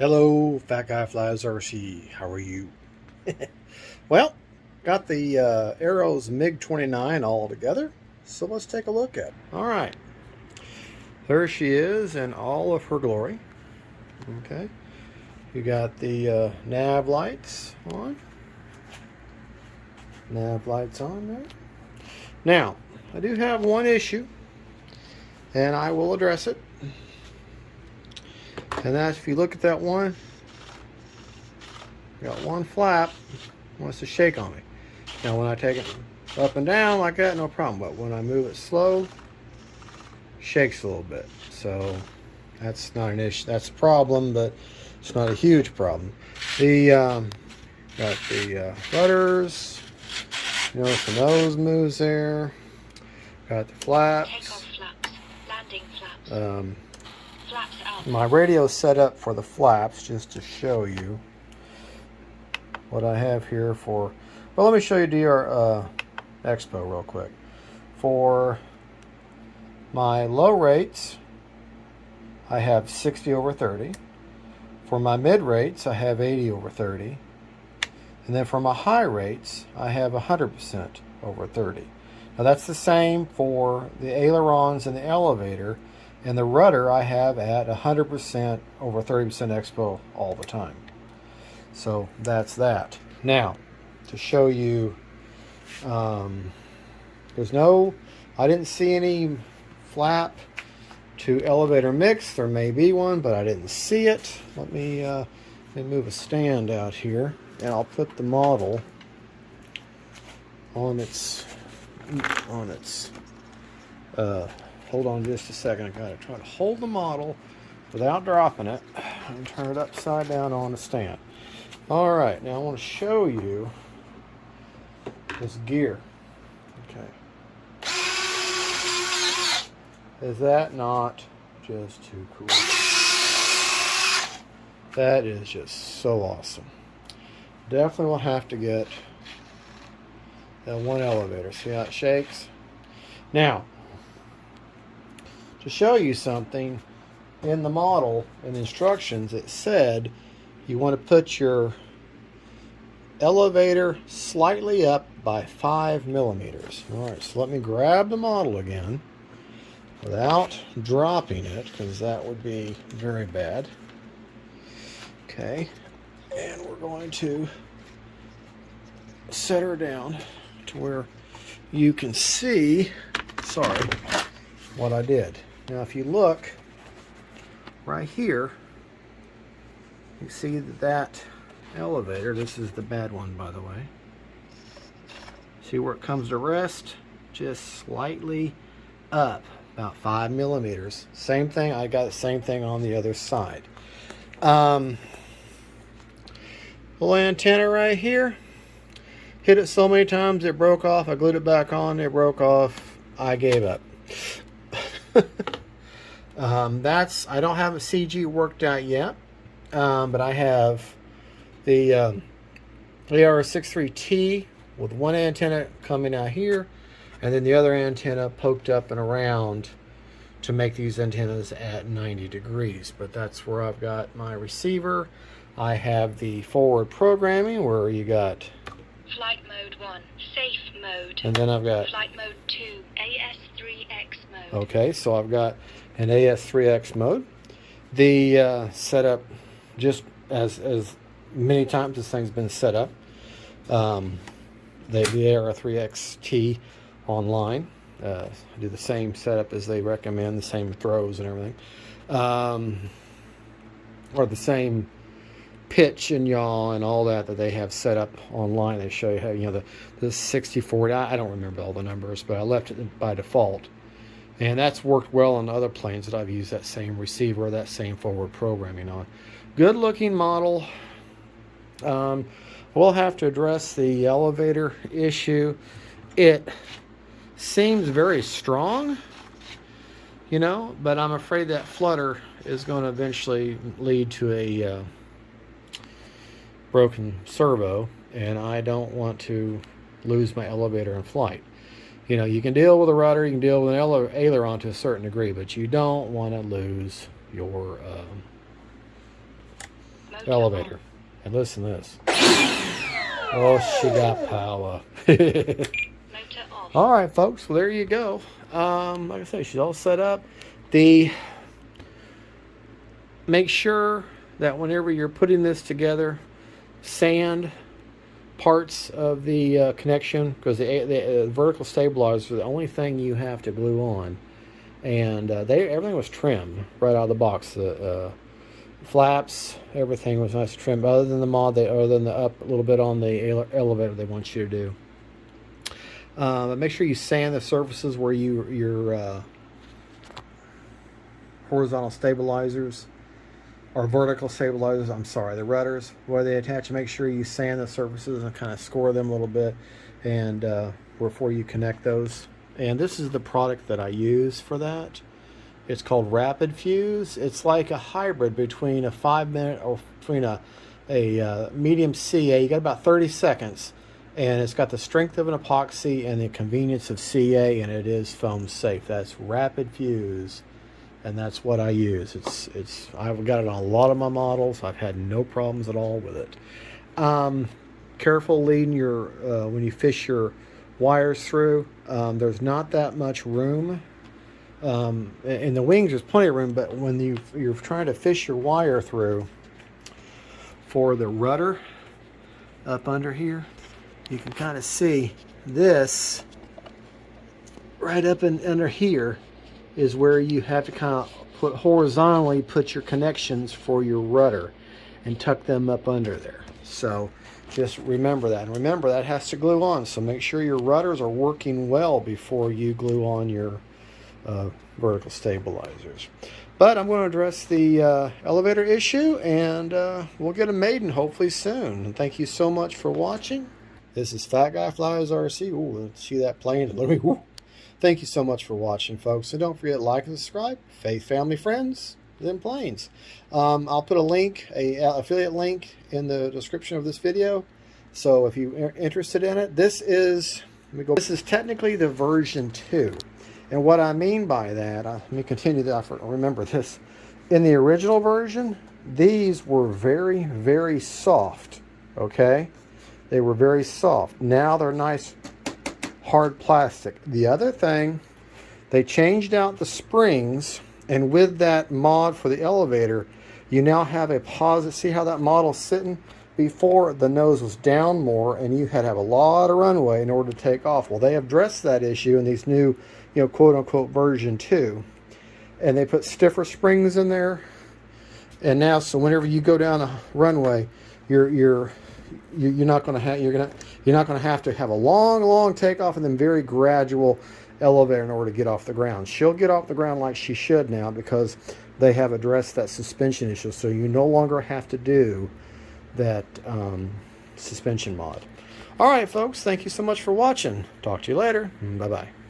Hello, Fat Guy Flies RC. How are you? Well, got the Arrows MiG-29 all together, so let's take a look at it. All right, there she is in all of her glory. Okay, you got the nav lights on. Nav lights on there. Now, I do have one issue, and I will address it. And that's, if you look at that one, got one flap wants to shake on me. Now when I take it up and down like that, no problem, but when I move it slow, shakes a little bit. So that's not an issue, that's a problem, but it's not a huge problem. The got the rudders, you notice the nose moves there, got the flaps. Takeoff flaps, landing flaps. Flaps out. My radio is set up for the flaps, just to show you what I have here for. Well, let me show you DR Expo real quick. For my low rates, I have 60/30. For my mid rates, I have 80/30. And then for my high rates, I have 100%/30. Now that's the same for the ailerons and the elevator. And the rudder I have at 100%/30% expo all the time. So that's that. Now, to show you, there's no, I didn't see any flap to elevator mix. There may be one, but I didn't see it. Let me move a stand out here, and I'll put the model on its hold on just a second. I gotta try to hold the model without dropping it and turn it upside down on the stand. All right, now I want to show you this gear. Okay, is that not just too cool? That is just so awesome. Definitely will have to get that one elevator. See how it shakes? Now, to show you something, in the model and instructions, it said you want to put your elevator slightly up by 5 millimeters. All right, so let me grab the model again without dropping it, because that would be very bad. Okay, and we're going to set her down to where you can see, sorry, what I did. Now if you look right here, you see that elevator, this is the bad one by the way, see where it comes to rest? Just slightly up, about 5 millimeters. Same thing, I got the same thing on the other side. Little antenna right here, hit it so many times it broke off. I glued it back on, it broke off, I gave up. I don't have a CG worked out yet, but I have the AR63T with one antenna coming out here, and then the other antenna poked up and around to make these antennas at 90 degrees. But that's where I've got my receiver. I have the forward programming where you got Flight mode 1, safe mode. and then I've got Flight mode 2, AS3X mode. okay, so I've got an AS3X mode. The setup, just as many times this thing's been set up, the AR3XT online do the same setup as they recommend, the same throws and everything, or the same pitch and yaw and all that they have set up online. They show you how, you know, the 60/40. I don't remember all the numbers, but I left it by default, and that's worked well on other planes that I've used that same receiver, that same forward programming on. Good looking model. We'll have to address the elevator issue. It seems very strong, you know, but I'm afraid that flutter is going to eventually lead to a broken servo, and I don't want to lose my elevator in flight. You know, you can deal with a rudder, you can deal with an aileron to a certain degree, but you don't want to lose your Motor elevator. on. And listen to this. Oh, she got power. Motor off. All right, folks. Well, there you go. Like I say, she's all set up. Make sure that whenever you're putting this together, sand parts of the connection, because the vertical stabilizers are the only thing you have to glue on. And everything was trimmed right out of the box. The flaps, everything was nice trimmed, other than the mod, other than the up a little bit on the elevator they want you to do. But make sure you sand the surfaces where your horizontal stabilizers or vertical stabilizers, I'm sorry, the rudders where they attach. Make sure you sand the surfaces and kind of score them a little bit, and before you connect those. And this is the product that I use for that. It's called Rapid Fuse. It's like a hybrid between a 5-minute or between a medium CA. You got about 30 seconds, and it's got the strength of an epoxy and the convenience of CA, and it is foam safe. That's Rapid Fuse, and that's what I use. I've got it on a lot of my models. I've had no problems at all with it. Careful leading your when you fish your wires through. There's not that much room. In the wings there's plenty of room, but when you're trying to fish your wire through for the rudder up under here, you can kind of see this right up under here is where you have to kind of put your connections for your rudder and tuck them up under there. So just remember that, and remember that has to glue on, so make sure your rudders are working well before you glue on your vertical stabilizers. But I'm going to address the elevator issue, and we'll get them made, and hopefully soon. And thank you so much for watching. This is Fat Guy Flies RC. Ooh, see that plane? Ooh. Thank you so much for watching, folks. And don't forget to like and subscribe. Faith, family, friends, them planes. I'll put a link, a affiliate link, in the description of this video. So if you're interested in it, this is technically the version 2. And what I mean by that, let me continue the effort. Remember this. In the original version, these were very, very soft. Okay? They were very soft. Now they're nice, hard plastic. The other thing, they changed out the springs, and with that mod for the elevator, you now have a positive. See how that model's sitting? Before, the nose was down more, and you had to have a lot of runway in order to take off. Well, they have addressed that issue in these new, quote-unquote version 2. And they put stiffer springs in there. And now, so whenever you go down a runway, you're not going to have to have a long takeoff and then very gradual elevator in order to get off the ground. She'll get off the ground like she should now, because they have addressed that suspension issue. So you no longer have to do that suspension mod. All right, folks, thank you so much for watching. Talk to you later. Bye-bye.